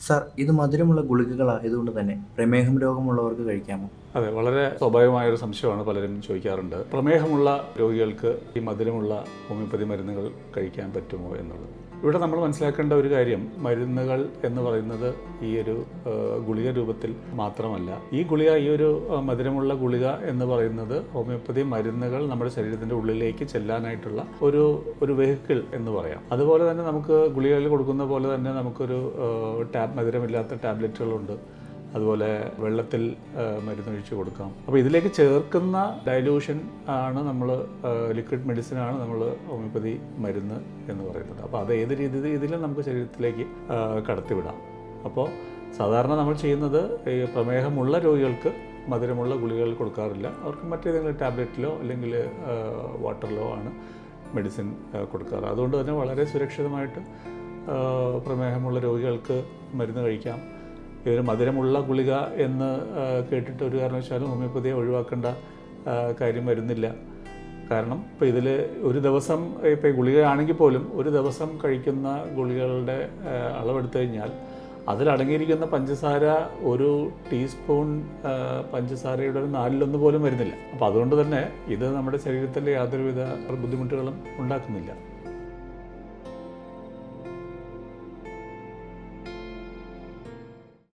Sir, ഇത് മധുരമുള്ള ഗുളികകളായതുകൊണ്ട് തന്നെ പ്രമേഹം രോഗമുള്ളവർക്ക് കഴിക്കാമോ? അതെ, വളരെ സ്വാഭാവികമായൊരു സംശയമാണ് പലരും ചോദിക്കാറുണ്ട്. പ്രമേഹമുള്ള രോഗികൾക്ക് ഈ മധുരമുള്ള ഹോമിയോപ്പതി മരുന്നുകൾ കഴിക്കാൻ പറ്റുമോ എന്നുള്ളത്. ഇവിടെ നമ്മൾ മനസ്സിലാക്കേണ്ട ഒരു കാര്യം, മരുന്നുകൾ എന്ന് പറയുന്നത് ഈ ഒരു ഗുളിക രൂപത്തിൽ മാത്രമല്ല. ഈ ഒരു മധുരമുള്ള ഗുളിക എന്ന് പറയുന്നത് ഹോമിയോപ്പതി മരുന്നുകൾ നമ്മുടെ ശരീരത്തിൻ്റെ ഉള്ളിലേക്ക് ചെല്ലാനായിട്ടുള്ള ഒരു വെഹിക്കിൾ എന്ന് പറയാം. അതുപോലെ തന്നെ നമുക്ക് ഗുളികകൾ കൊടുക്കുന്ന പോലെ തന്നെ നമുക്കൊരു മധുരമില്ലാത്ത ടാബ്ലറ്റുകളുണ്ട്. അതുപോലെ വെള്ളത്തിൽ മരുന്നൊഴിച്ച് കൊടുക്കാം. അപ്പോൾ ഇതിലേക്ക് ചേർക്കുന്ന ഡൈലൂഷൻ ആണ് നമ്മൾ ലിക്വിഡ് മെഡിസിനാണ് നമ്മൾ ഹോമിയോപ്പതി മരുന്ന് എന്ന് പറയുന്നത്. അപ്പോൾ അത് ഏത് രീതിയിലും നമുക്ക് ശരീരത്തിലേക്ക് കടത്തിവിടാം. അപ്പോൾ സാധാരണ നമ്മൾ ചെയ്യുന്നത് ഈ പ്രമേഹമുള്ള രോഗികൾക്ക് മധുരമുള്ള ഗുളികകൾ കൊടുക്കാറില്ല. അവർക്ക് മറ്റേതെങ്കിലും ടാബ്ലറ്റിലോ അല്ലെങ്കിൽ വാട്ടറിലോ ആണ് മെഡിസിൻ കൊടുക്കാറ്. അതുകൊണ്ട് തന്നെ വളരെ സുരക്ഷിതമായിട്ട് പ്രമേഹമുള്ള രോഗികൾക്ക് മരുന്ന് കഴിക്കാം. ഇവർ മധുരമുള്ള ഗുളിക എന്ന് കേട്ടിട്ട് ഒരു കാരണവശാലും ഹോമിയോപ്പതിയെ ഒഴിവാക്കേണ്ട കാര്യം വരുന്നില്ല. കാരണം ഇപ്പോൾ ഇതിൽ ഒരു ദിവസം, ഇപ്പോൾ ഗുളികയാണെങ്കിൽ പോലും ഒരു ദിവസം കഴിക്കുന്ന ഗുളികകളുടെ അളവെടുത്തു കഴിഞ്ഞാൽ അതിലടങ്ങിയിരിക്കുന്ന പഞ്ചസാര ഒരു ടീസ്പൂൺ പഞ്ചസാരയുടെ ഒരു 1/4 പോലും വരുന്നില്ല. അപ്പോൾ അതുകൊണ്ട് തന്നെ ഇത് നമ്മുടെ ശരീരത്തിൽ യാതൊരുവിധ ബുദ്ധിമുട്ടുകളും ഉണ്ടാക്കുന്നില്ല.